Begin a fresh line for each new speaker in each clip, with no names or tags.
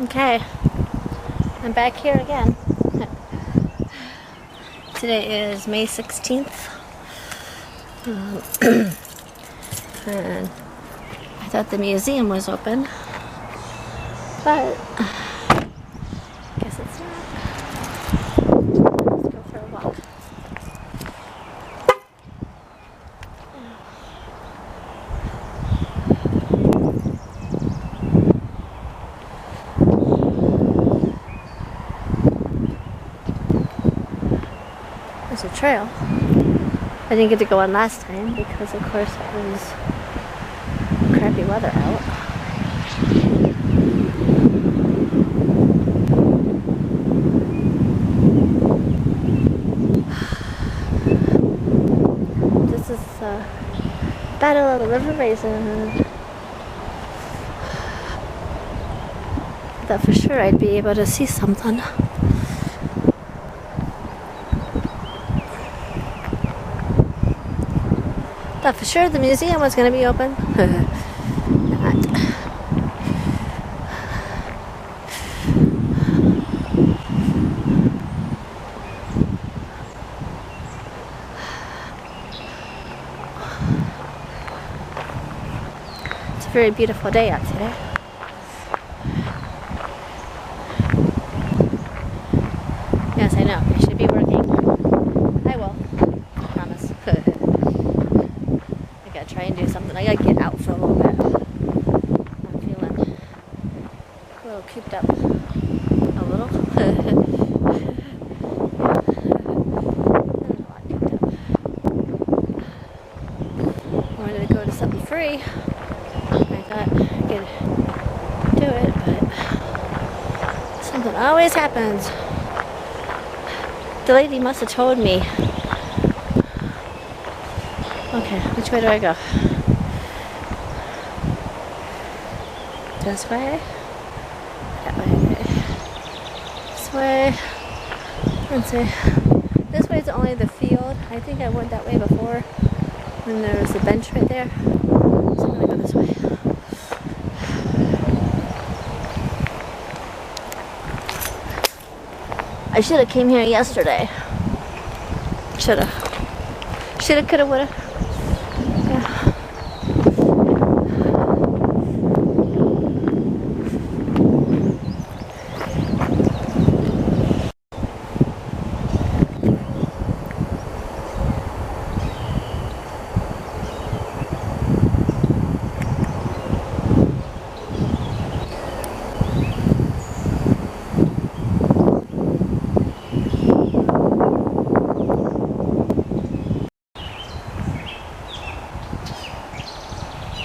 Okay, I'm back here again. Today is May 16th. And I thought the museum was open, but I guess it's not. Let's go for a walk. There's a trail. I didn't get to go on last time because, of course, it was crappy weather out. This is the Battle of the River Raisin. I thought for sure I'd be able to see something. Thought for sure the museum was going to be open. Not. It's a very beautiful day out today. Yes, I know. I should be working. I will. I promise. I gotta try and do something. I gotta get out for a little bit. I'm feeling a little cooped up. A little? I wanted to go to something free. I thought I could do it, but something always happens. The lady must have told me. Okay, which way do I go? This way? That way. This way. Let's see. This way is only the field. I think I went that way before when there was a bench right there. So I'm gonna go this way. I should have came here yesterday. Shoulda. Shoulda, coulda, woulda. Yeah.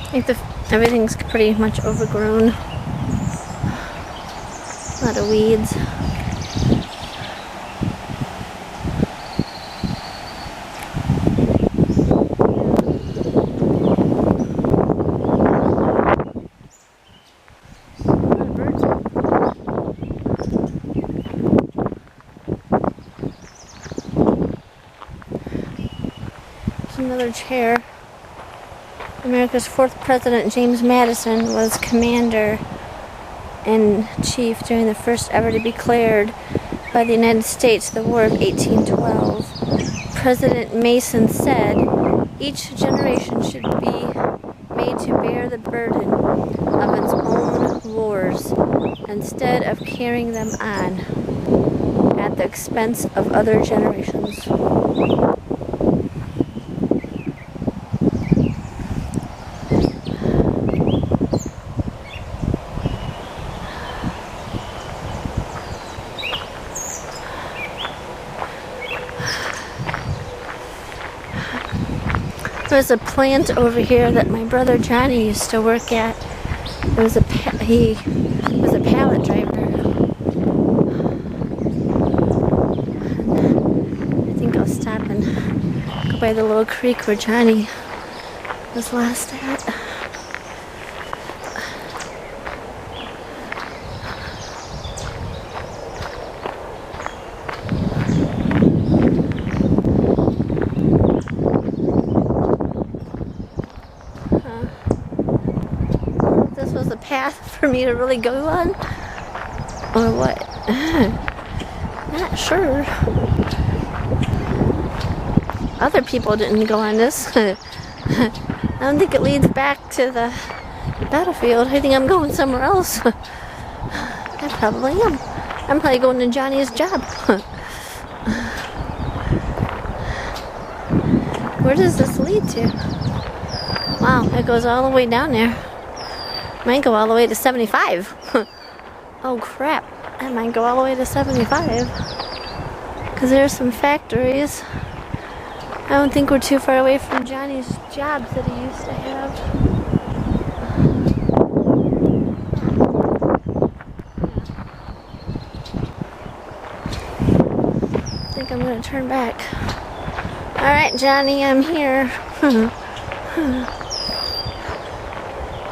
I think everything's pretty much overgrown. A lot of weeds. A lot of birds. There's another chair. America's fourth president, James Madison, was commander-in-chief during the first ever to be declared by the United States the War of 1812. President Mason said, "Each generation should be made to bear the burden of its own wars instead of carrying them on at the expense of other generations." There's a plant over here that my brother Johnny used to work at. He was a pallet driver. I think I'll stop and go by the little creek where Johnny was last at. This was a path for me to really go on. Or what? Not sure. Other people didn't go on this. I don't think it leads back to the battlefield. I think I'm going somewhere else. I probably am. I'm probably going to Johnny's job. Where does this lead to? Wow, it goes all the way down there. Might go all the way to 75. Oh crap, it might go all the way to 75. Because there's some factories. I don't think we're too far away from Johnny's jobs that he used to have. I think I'm going to turn back. Alright, Johnny, I'm here. I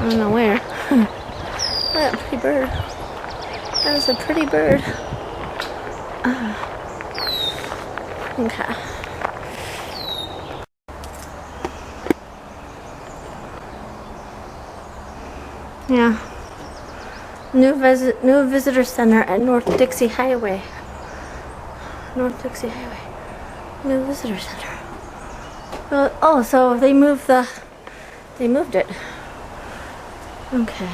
don't know where. What a pretty bird. That was a pretty bird. Okay. Yeah. New visitor center at North Dixie Highway. North Dixie Highway. New visitor center. Well, oh, so they moved it. Okay.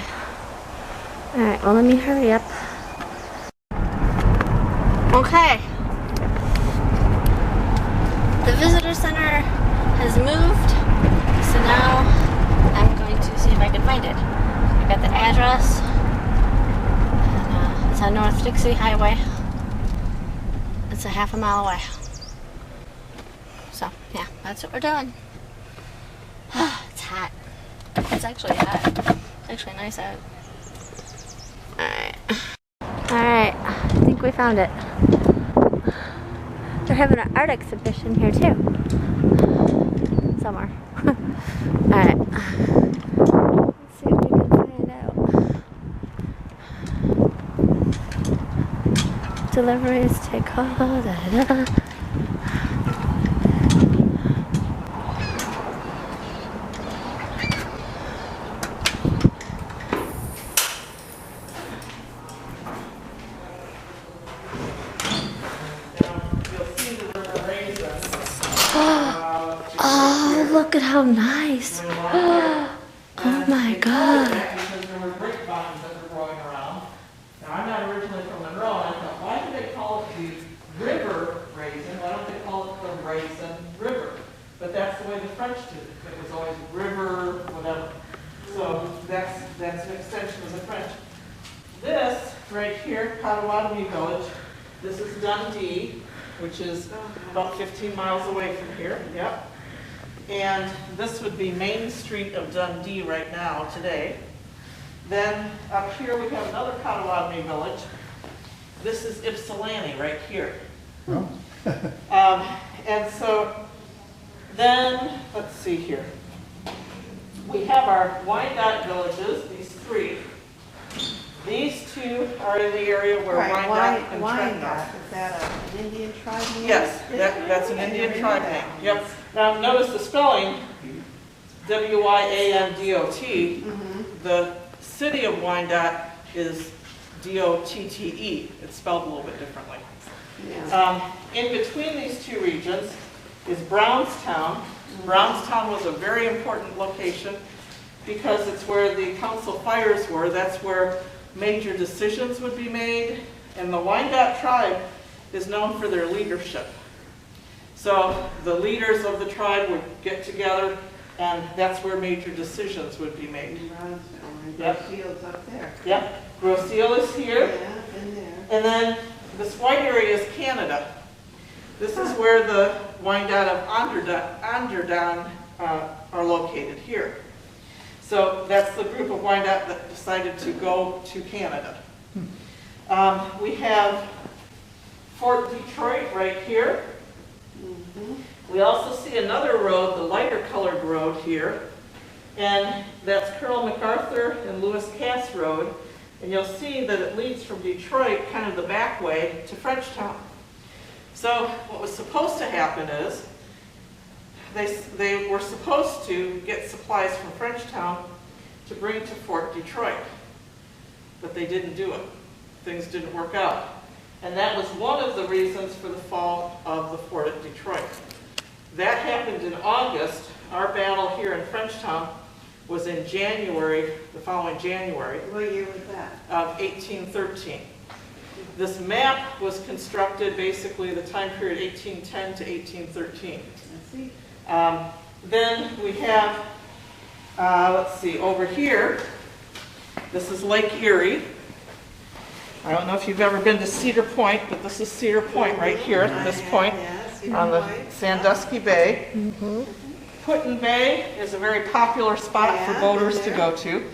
Alright, well let me hurry up. Okay. The visitor center has moved. So now I'm going to see if I can find it. I got the address. And, it's on North Dixie Highway. It's a half a mile away. So, yeah, that's what we're doing. It's hot. It's actually hot. It's actually nice out. Alright, I think we found it. They're having an art exhibition here too. Somewhere. Alright. Let's see if we can find out. Deliveries take all. Da-da-da. Oh, look at how nice. Oh my God.
There were brick buttons that were going around. Now, I'm not originally from Monroe, and I thought, why do they call it the river Raisin? Why don't they call it the Raisin River? But that's the way the French did it. It was always river, whatever. So that's an extension of the French. This right here, Potawatomi Village, this is Dundee, which is about 15 miles away from here. Yep. And this would be Main Street of Dundee right now, today. Then up here we have another Potawatomi village. This is Ypsilanti right here. Oh. And so then, let's see here. We have our Wyandotte villages, these three. These two are in the area where Wyandotte and Trenton are.
Is that an Indian tribe name?
Yes, that's an Indian tribe name. Yep. Now notice the spelling, W-Y-A-N-D-O-T. The city of Wyandotte is D-O-T-T-E. It's spelled a little bit differently.
Yeah.
In between these two regions is Brownstown. Brownstown was a very important location because it's where the council fires were. That's where major decisions would be made. And the Wyandotte tribe is known for their leadership. So the leaders of the tribe would get together, and that's where major decisions would be made.
Yep. Fields up there.
Yep. Groseille is here.
Yeah, in there.
And then this white area is Canada. This is where the Wyandotte of Onderdon are located here. So that's the group of Wyandotte that decided to go to Canada. We have Fort Detroit right here. We also see another road, the lighter colored road here, and that's Colonel MacArthur and Lewis Cass Road, and you'll see that it leads from Detroit kind of the back way to Frenchtown. So what was supposed to happen is they were supposed to get supplies from Frenchtown to bring to Fort Detroit, but they didn't do it. things didn't work out. And that was one of the reasons for the fall of the fort at Detroit. That happened in August. Our battle here in Frenchtown was in January, the following January.
What year was that?
Of 1813. This map was constructed basically the time period 1810 to 1813.
Let's see.
Then we have, let's see, over here, this is Lake Erie. I don't know if you've ever been to Cedar Point, but this is Cedar Point right here at this point on the Sandusky Bay. Put-in Bay is a very popular spot for boaters to go to,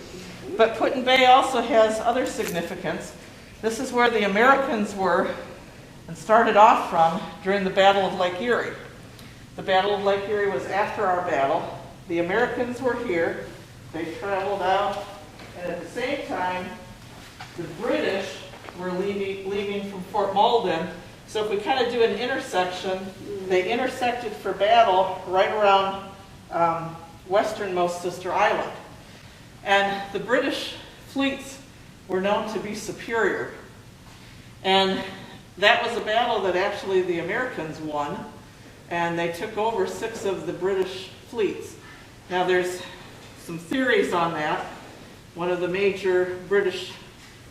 but Put-in Bay also has other significance. This is where the Americans were and started off from during the Battle of Lake Erie. The Battle of Lake Erie was after our battle. The Americans were here. They traveled out, and at the same time, the British were leaving from Fort Malden. So if we kind of do an intersection, they intersected for battle right around westernmost Sister Island. And the British fleets were known to be superior. And that was a battle that actually the Americans won, and they took over 6 of the British fleets. Now there's some theories on that. One of the major British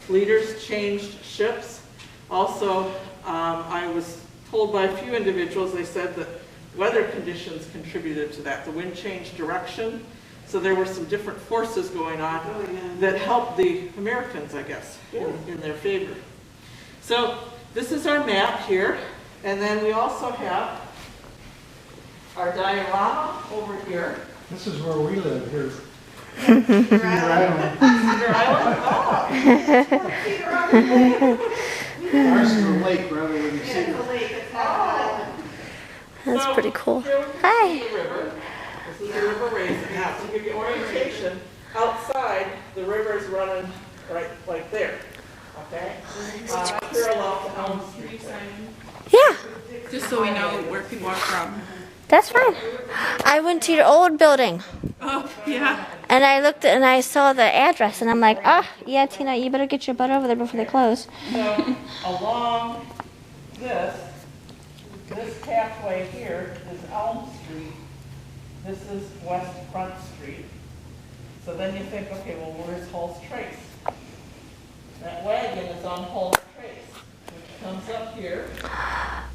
leaders changed ships. Also, I was told by a few individuals, they said that weather conditions contributed to that. The wind changed direction, so there were some different forces going on that helped the Americans, I guess, in their favor. So this is our map here, and then we also have our diorama over here.
This is where we live here.
Cedar Island.
Cedar Island? Oh.
Cedar Island.
Ours is a lake rather than a
Yeah,
city.
it's a lake, it's not an island.
That's
So,
pretty cool.
here we
Hi.
see the river. This is the River Raisin. Now, to give you orientation, outside, the river is running right like there. Okay? Parallel to Elm Street.
Yeah,
Just so we know where people are from.
that's fine. I went to your old building,
Oh, yeah.
and I looked and I saw the address, and I'm like, yeah, Tina, you better get your butt over there before they close.
So, along this pathway here is Elm Street. This is West Front Street. So then you think, okay, well, where's Hall's Trace? That wagon is on Hall's Trace, which comes up here.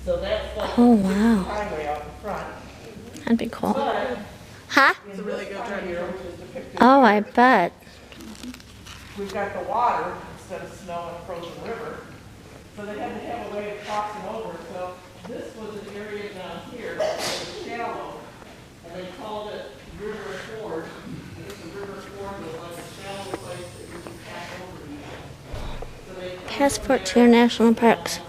So that's like
Oh,
the
wow.
highway out in front.
That'd be cool.
But
Huh?
in really good here, which is depicted
Oh, I
here,
bet.
we've got the water instead of snow and frozen river. So they had to have a way of crossing over. So this was an area down here that was shallow, and they called it River Ford. And this River Ford was like a shallow place that you could pass over each. So they
Passport to your national parks.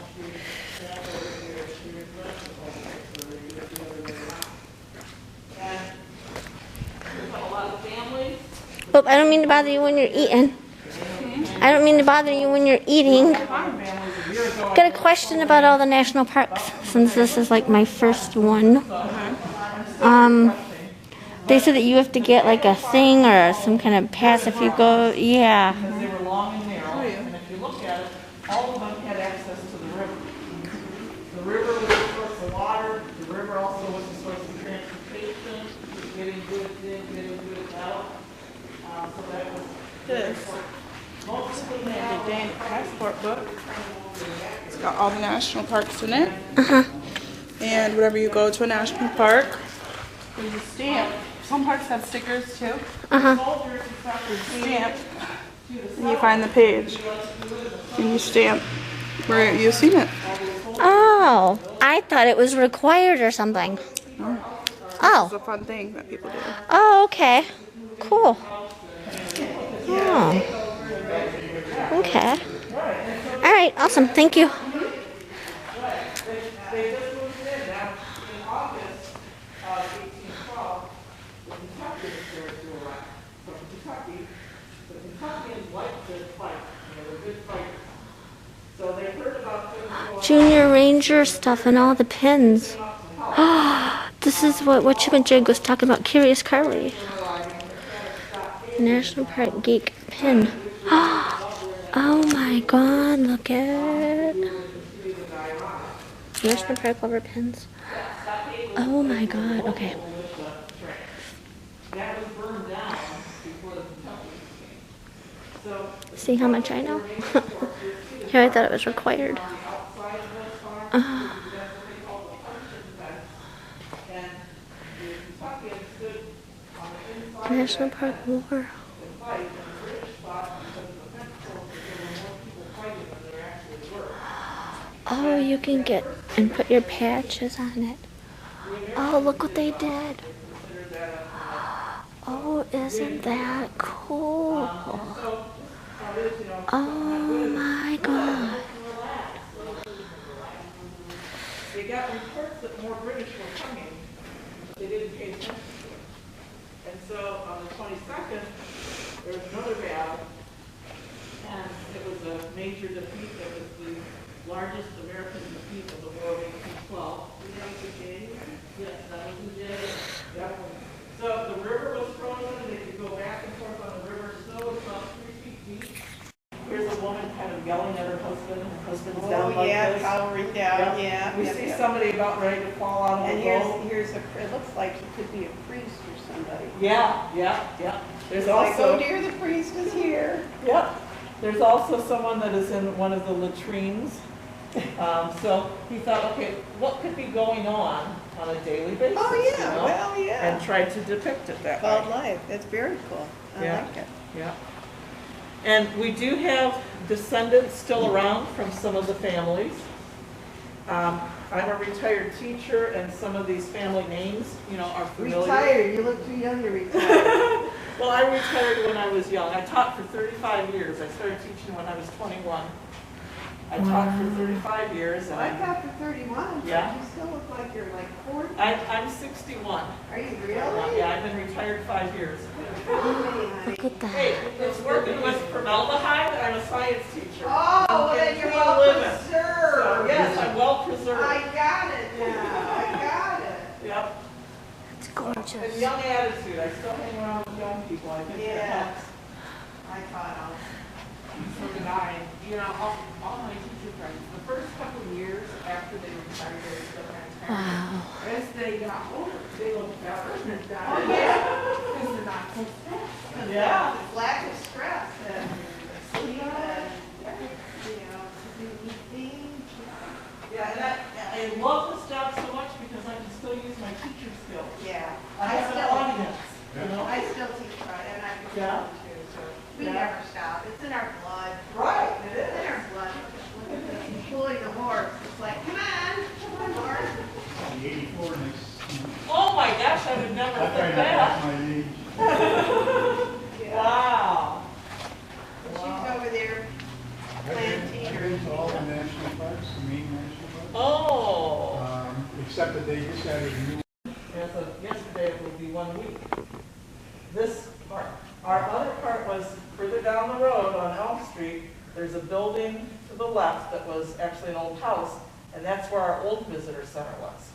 Oh, I don't mean to bother you when you're eating. I don't mean to bother you when you're eating. Got a question about all the national parks, since this is like my first one. They said that you have to get like a thing or some kind of pass if you go. Yeah.
because they were long and narrow, and if you look at it, all of them had access to the river. The river was a source of water, the river also was a source of transportation, getting goods in, getting goods out. So that was
This
important. Most of them
the
now,
Danic passport book. It's got all the national parks in it. And whenever you go to a national park, there's a stamp. Some parks have stickers too.
soldiers and stuff were
Stamp. And you find the page. And you stamp where you've seen it.
Oh, I thought it was required or something.
It's
Oh.
a fun thing that people do.
Oh, okay. Cool. Oh. Okay. All right. Awesome. Thank you.
They just moved in now in August of 1812. The Kentuckians started to arrive from Kentucky. The Kentuckians liked to fight. They were good fighters. So they heard about things going on.
Junior Ranger stuff and all the pins. This is what Chip and Jig was talking about. Curious Carly. National Park Geek pin. Oh my god, look at National Park rubber pins. Oh my god, okay.
That was burned down before the Kentucky came. So
See how much I know? Here, I thought it was required.
outside of those farms, that's what they call the puncheon fence. And the Kentuckians stood on the inside
National Park War.
and fight, and the British fought because of the fence poles, that there were more people fighting than there actually were.
Oh, you can get and put your patches on it. Oh, look what they did. Oh, isn't that cool? Oh my god.
They got reports that more British were coming, but they didn't pay attention to it. And so on the 22nd, there was another battle, and it was a major defeat. It was the largest American defeat of the War of 1812. Yes, that was in January. Yep. So the river was frozen, they could go back and forth on the river. Snow was about 3 feet deep. Here's a woman kind of yelling at her husband, and her husband's down like this.
cowering down, yeah.
We see somebody about ready to fall out of
And
the boat.
here's it looks like he could be a priest or somebody.
Yeah. There's
It's like, oh
also,
dear, the priest is here.
yep. There's also someone that is in one of the latrines. So he thought, okay, what could be going on a daily basis?
Oh,
you
yeah,
know?
well, yeah.
And tried to depict it that way.
Wildlife, that's very cool. I
Yeah.
like it.
Yeah. And we do have descendants still around from some of the families. I'm a retired teacher, and some of these family names, are familiar.
Retired, you look too young to retire.
Well, I retired when I was young. I taught for 35 years. I started teaching when I was 21. I taught for 35 years. And
I taught for 31,
Yeah.
but you still look like you're like 40.
I'm 61.
Are you really?
Yeah, I've been retired 5 years.
Look at
Hey,
that.
it's working with formaldehyde. I'm a science teacher.
Oh,
I'm
well, then you're
clean
well
living.
preserved.
So, yes, I'm well preserved.
I got it now. I got it.
Yep.
It's
And
gorgeous.
young attitude. I still hang around with young people. I think that
Yeah.
helps.
I caught on.
So did I. All my teacher friends, the first couple of years after they retired, they were still retired.
Wow.
As they got older, they looked better.
Oh, yeah.
Because they're not so stressed.
The
Yeah.
lack of stress and sleep and, to do neat things.
Yeah, and I love this job so much because I can still use my teacher skills.
Yeah.
I have an audience,
I still teach Friday, and I prefer
Yeah.
too, so we
Yeah.
never stop. It's in our blood.
Right, it
It's
is.
in our blood. Pulling the horse, it's like, come on, horse.
I'll be 84 next month.
Oh my gosh, I would never
I
think
find
that.
out my age.
Wow.
She's over there
I've been to all the national parks, the main national parks.
Oh.
Except that they just added a new.
As of yesterday, it will be 1 week. This part. Our other part was further down the road on Elm Street. There's a building to the left that was actually an old house, and that's where our old visitor center was.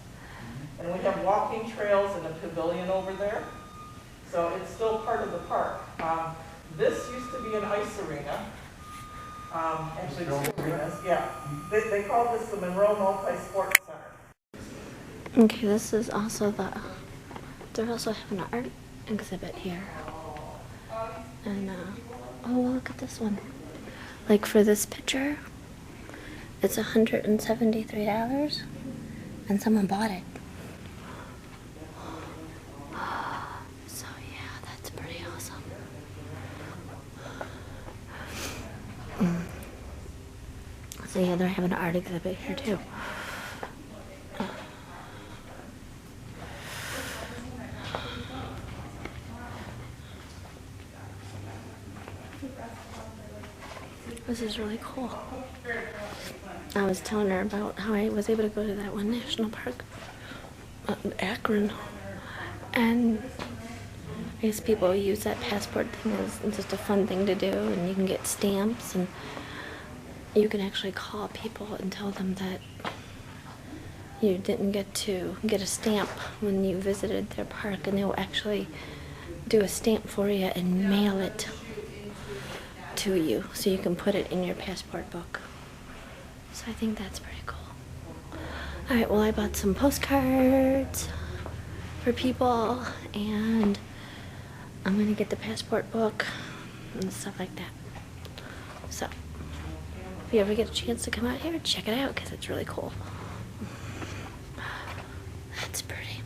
And we have walking trails and a pavilion over there. So it's still part of the park. This used to be an ice arena. Actually, two arenas, yeah. They called this the Monroe Multi-Sports Center.
Okay, this is also they're also having an art exhibit here. And, oh, look at this one. Like for this picture, it's $173, and someone bought it. So yeah, that's pretty awesome. So yeah, they're having an art exhibit here too. This is really cool. I was telling her about how I was able to go to that one national park, Akron, and I guess people use that passport thing as just a fun thing to do, and you can get stamps, and you can actually call people and tell them that you didn't get to get a stamp when you visited their park, and they'll actually do a stamp for you and mail it to you, so you can put it in your passport book. So I think that's pretty cool. Alright, well I bought some postcards for people, and I'm gonna get the passport book and stuff like that. So, if you ever get a chance to come out here, check it out because it's really cool. That's pretty.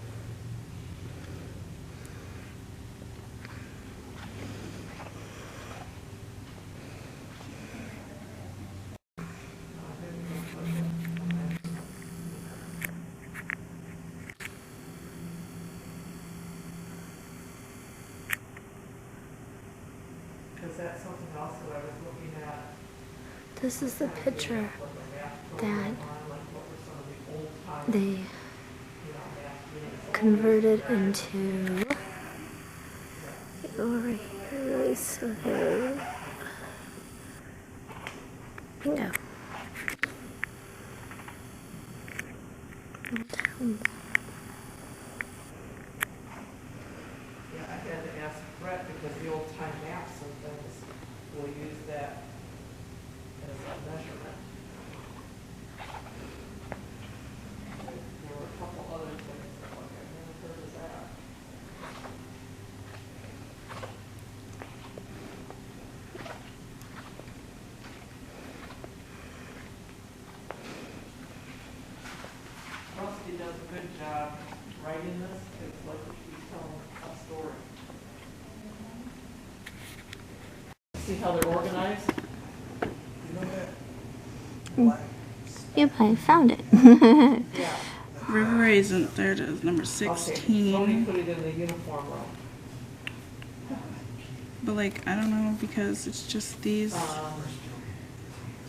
Because that's something else that I was looking at.
This is the picture that they converted into. Over here, really slow. Bingo.
Yeah, I had to ask Brett because the old time maps and things will use that as a measurement. There were a couple other things that like I never heard of that. Rusty does a good job writing this. It's like he's telling a story. See how they're organized?
You know that?
Yep, I found it.
Yeah.
River Raisin, there it is, number
Okay,
16.
Tony put it in the uniform room.
But like, I don't know, because it's just these.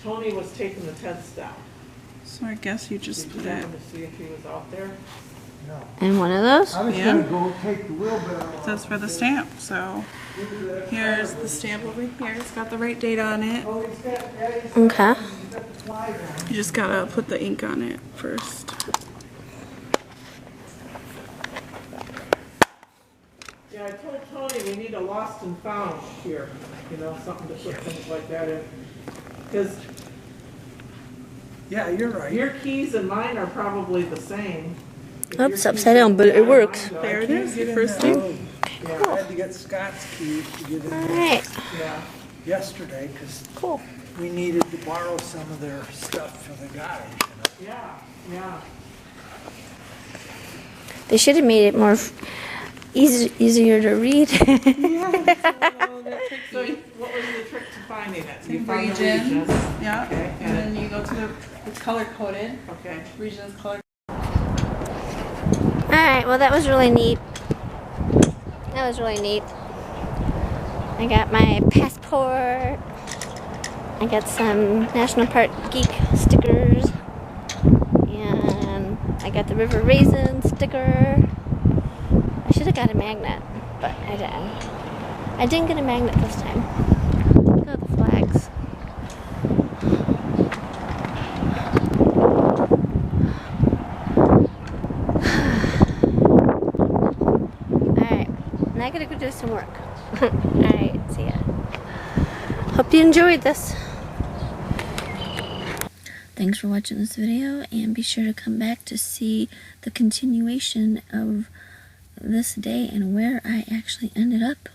Tony was taking the tents down.
So I guess you just
Did you
put it.
happen to see if he was out there?
No.
And one of those?
I was
Yeah.
gonna go take the wheelbarrow.
That's for the stamp. So here's the stamp over here. It's got the right date on it.
Oh, he's got, yeah, he's
Okay.
got the flag on.
You just gotta put the ink on it first.
Yeah, I told Tony we need a lost and found here, you know, something to put things like that in. Because
Yeah, you're right.
your keys and mine are probably the same. If
Oops,
your
upside
keys
down,
are
but it
mine,
works.
mine
There
are.
it is, your
Get in
first
there.
name.
Yeah, I had to get Scott's keys to get in there
Alright,
Yeah,
yesterday, because
cool.
we needed to borrow some of their stuff for the guys, you know.
yeah.
They should have made it more easier to read.
So what was the trick to finding it? You found the
Regions.
regions.
Yeah.
Okay,
And then you go to the, it's color coded.
Okay.
Regions color.
Alright, well that was really neat. That was really neat. I got my passport. I got some National Park Geek stickers. And I got the River Raisin sticker. I should have got a magnet, but I didn't. I didn't get a magnet this time. Look at the flags. Alright, now I gotta go do some work. Alright, see ya. Hope you enjoyed this. Thanks for watching this video, and be sure to come back to see the continuation of this day and where I actually ended up